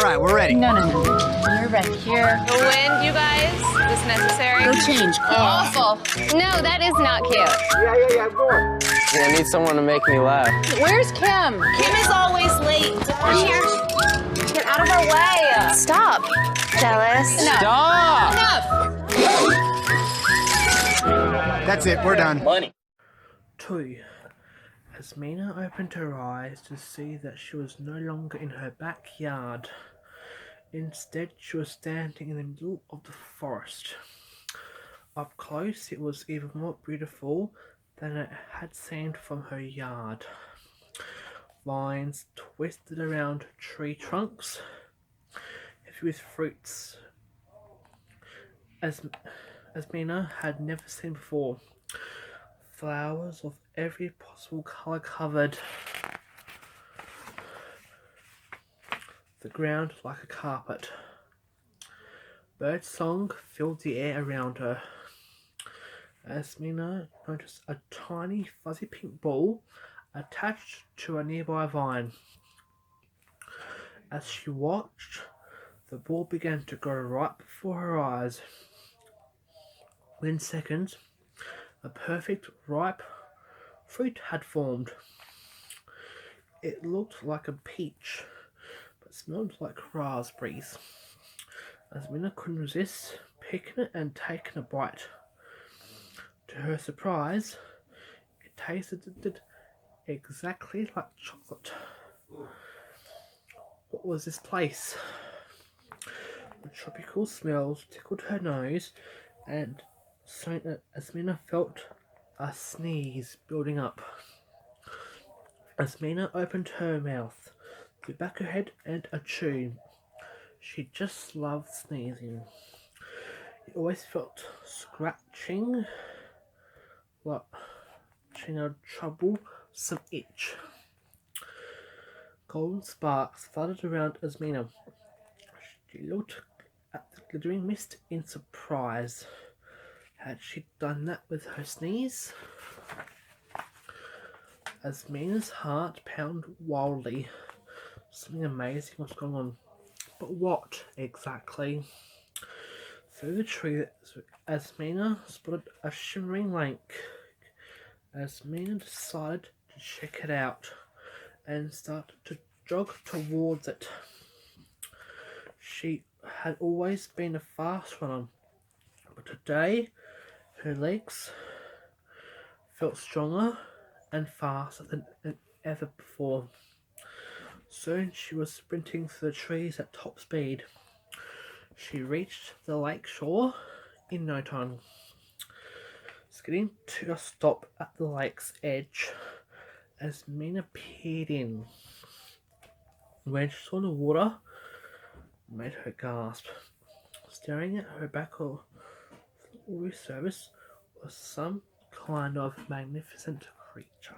right, we're ready. No. You're ready. Here. The wind, you guys. Is this necessary? Go change. Awful. No, that is not cute. Yeah, go on. I need someone to make me laugh. Where's Kim? Kim is always late. Here. Get out of our way. Stop. Jealous. No. Stop! Enough. That's it, we're done. Money. 2. Azmina opened her eyes to see that she was no longer in her backyard. Instead, she was standing in the middle of the forest. Up close, it was even more beautiful than it had seemed from her yard. Vines twisted around tree trunks, heavy with fruits Azmina had never seen before. Flowers of every possible colour covered the ground like a carpet. Birdsong filled the air around her. Azmina noticed a tiny fuzzy pink ball attached to a nearby vine. As she watched, the ball began to grow right before her eyes. Within seconds, a perfect ripe fruit had formed. It looked like a peach, but smelled like raspberries. Azmina couldn't resist picking it and taking a bite. To her surprise, it tasted exactly like chocolate. What was this place? The tropical smells tickled her nose, and soon Azmina felt a sneeze building up. Azmina opened her mouth, threw back her head and achoo. She just loved sneezing. It always felt scratching, like a troublesome itch. Golden sparks flooded around Azmina. She looked at the glittering mist in surprise. Had she done that with her sneeze? Azmina's heart pounded wildly. Something amazing was going on. But what exactly? Through the tree, Azmina spotted a shimmering lake. Azmina decided to check it out and started to jog towards it. She had always been a fast runner, but today her legs felt stronger and faster than ever before. Soon she was sprinting through the trees at top speed. She reached the lake shore in no time. Skidding to a stop at the lake's edge, Azmina peered in. When she saw the water, it made her gasp. Staring at her back of the surface was some kind of magnificent creature.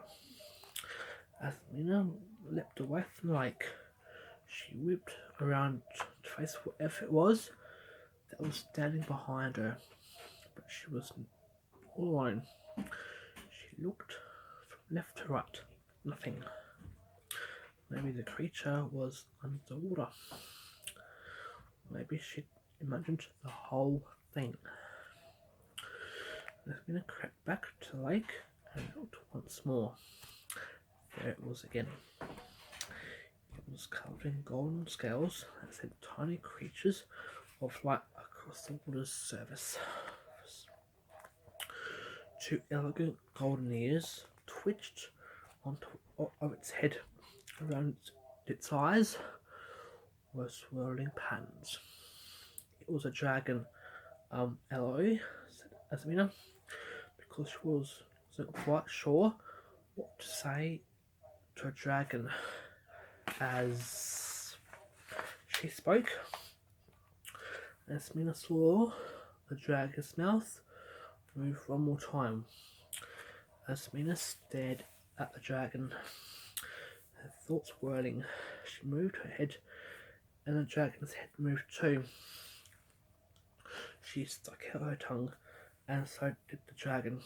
Azmina leapt away from the lake. She whipped around to face whatever it was that was standing behind her, but she was all alone. She looked from left to right. Nothing. Maybe the creature was underwater. Maybe she imagined the whole thing. Azmina crept back to the lake and looked once more. There it was again. It was covered in golden scales that sent tiny creatures of light across the water's surface. 2 elegant golden ears twitched on top of its head. Around its eyes were swirling patterns. It was a dragon. Hello, said Azmina, because she wasn't quite sure what to say to a dragon. As she spoke, Azmina saw the dragon's mouth move one more time. Azmina stared at the dragon, her thoughts whirling. She moved her head, and the dragon's head moved too. She stuck out her tongue, and so did the dragon.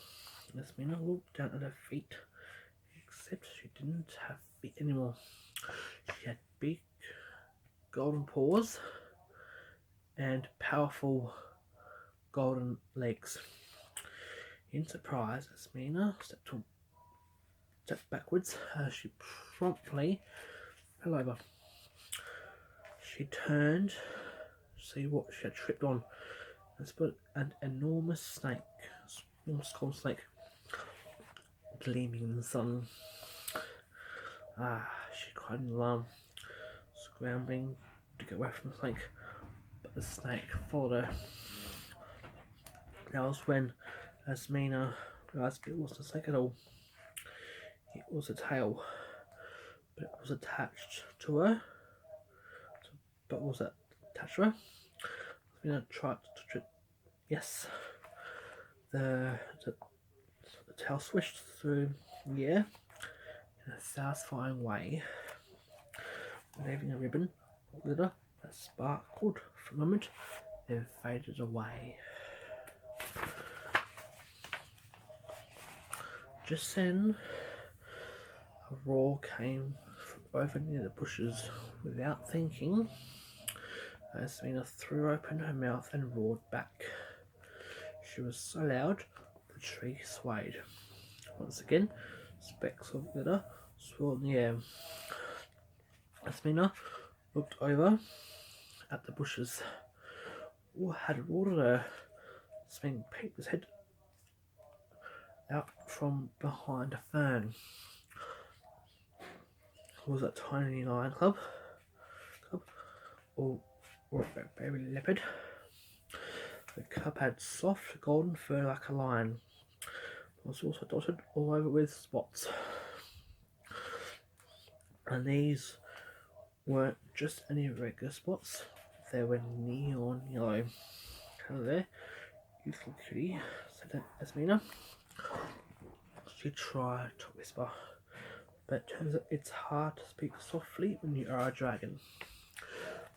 Azmina looked down at her feet, except she didn't have feet anymore. She had big golden paws and powerful golden legs. In surprise, Azmina stepped backwards as she promptly fell over. She turned to see what she had tripped on and spotted an enormous snake, enormous cold snake, gleaming in the sun. She cried in alarm, scrambling to get away from the snake, but the snake followed her. That was when Azmina realized it wasn't a snake at all. It was a tail, but it was attached to her. But was it attached to her? Azmina tried to touch it. Yes, the tail swished through the air in a satisfying way, leaving a ribbon of glitter that sparkled for a moment, then faded away. Just then, a roar came from over near the bushes. Without thinking, Azmina threw open her mouth and roared back. She was so loud, the tree swayed. Once again, specks of glitter swirled in the air. Azmina looked over at the bushes. What had roared her? Azmina peeked his head out from behind a fern. Was it a tiny lion cub or a baby leopard? The cub had soft golden fur like a lion. It was also dotted all over with spots. And these weren't just any regular spots, they were neon yellow. Hello there, you little kitty, said Azmina. She tried to whisper, but it turns out it's hard to speak softly when you are a dragon.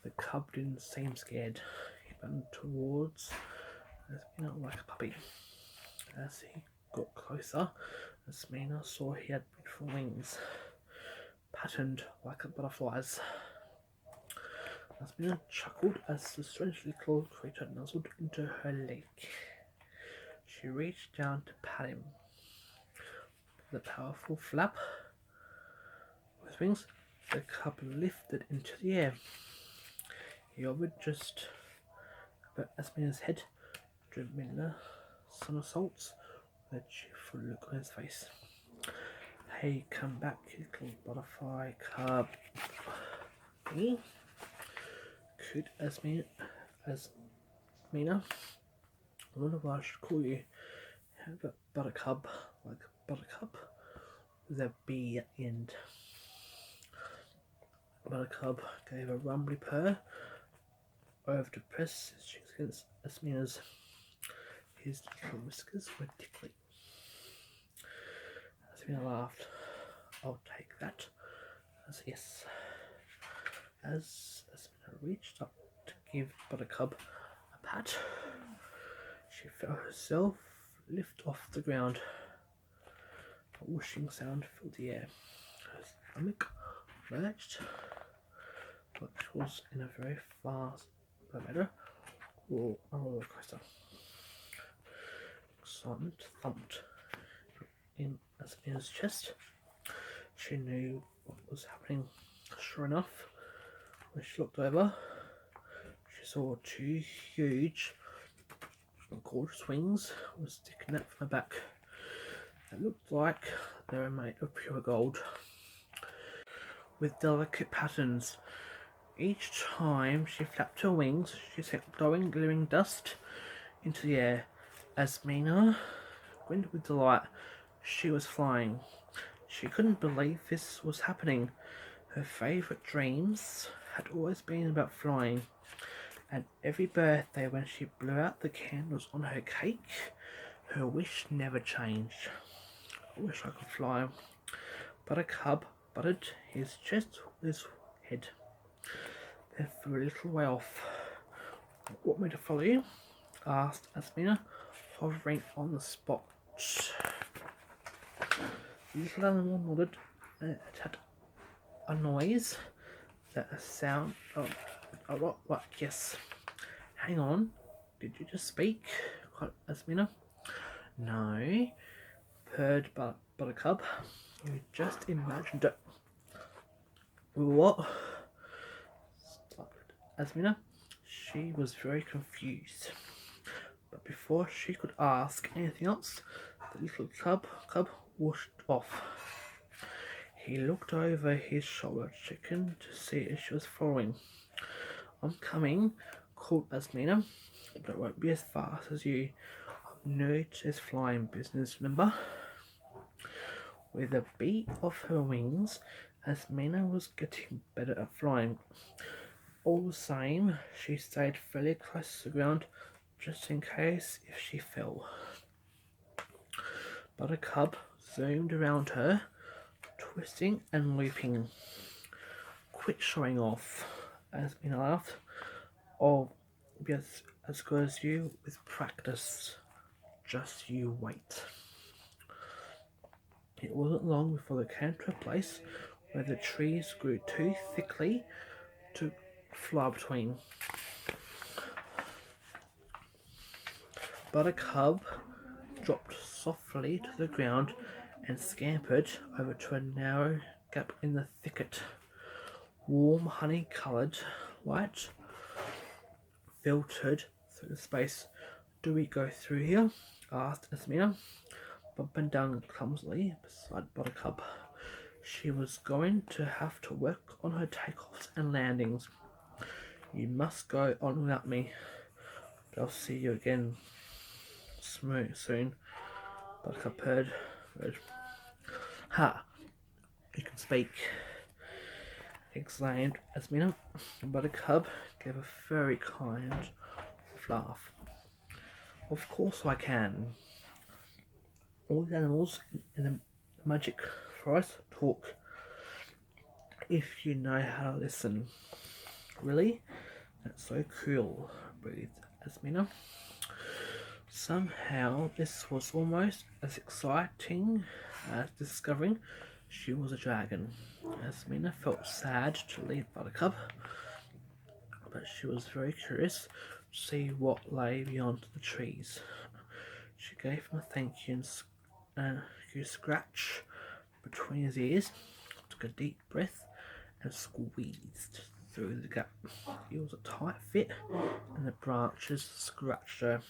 The cub didn't seem scared. He bent towards Azmina like a puppy. As he got closer, Azmina saw he had beautiful wings, patterned like a butterfly's. Azmina chuckled as the strangely clawed creature nuzzled into her leg. She reached down to pat him. With a powerful flap with his wings, the cub lifted into the air. He hovered just above Azmina's head, doing somersaults with a cheerful look on his face. Hey, come back, you little butterfly cub. Me? Could Azmina, I wonder what I should call you. Have a buttercup, like a buttercup with a B at the end. Buttercup gave a rumbly purr over to press his cheeks against Azmina's. His little whiskers were tickly. Azmina laughed. I'll take that. As yes. As Azmina reached up to give Buttercup a pat, she felt herself lift off the ground. A whooshing sound filled the air. Her stomach lurched, but she was in a very fast elevator or a roller coaster. Excitement thumped in Azmina's chest. She knew what was happening. Sure enough, when she looked over, she saw two huge gorgeous wings were sticking out from her back. It looked like they were made of pure gold, with delicate patterns. Each time she flapped her wings, she sent glowing, glittering dust into the air. Azmina grinned with delight. She was flying. She couldn't believe this was happening. Her favourite dreams had always been about flying, and every birthday when she blew out the candles on her cake, her wish never changed. I wish I could fly. Buttercup butted his chest with his head. Then flew a little way off. Want me to follow you? Asked Azmina, hovering on the spot. The little animal nodded, and it had a noise that a sound of a lot like yes. Hang on, did you just speak, Azmina? No, purred Buttercup. You just imagined it. What? Stopped Azmina. She was very confused. But before she could ask anything else, the little cub washed off. He looked over his shoulder, checking to see if she was following. I'm coming, called Azmina, but it won't be as fast as you. I'm new to this flying business, remember? With a beat of her wings, Azmina was getting better at flying. All the same, she stayed fairly close to the ground, just in case if she fell. Buttercup zoomed around her, twisting and looping. Quit showing off, Azmina laughed. I'll be as good as you with practice. Just you wait. It wasn't long before they came to a place where the trees grew too thickly to fly between. Buttercup dropped softly to the ground and scampered over to a narrow gap in the thicket. Warm honey-coloured light filtered through the space. Do we go through here? Asked Azmina, bumping down clumsily beside Buttercup. She was going to have to work on her takeoffs and landings. You must go on without me, but I'll see you again soon. Buttercup purred. Ha! You can speak, exclaimed Azmina. Buttercup gave a very kind laugh. Of course I can. All the animals in the magic forest talk if you know how to listen. Really? That's so cool, breathed Azmina. Somehow this was almost as exciting as discovering she was a dragon. Azmina felt sad to leave Buttercup, but she was very curious to see what lay beyond the trees. She gave him a thank you and a scratch between his ears, took a deep breath and squeezed through the gap. It was a tight fit and the branches scratched her.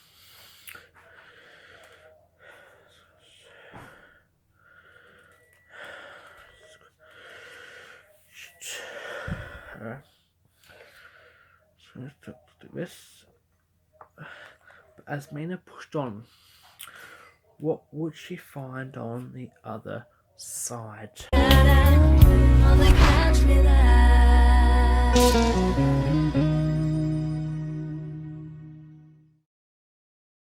So let's do this. But Azmina pushed on. What would she find on the other side?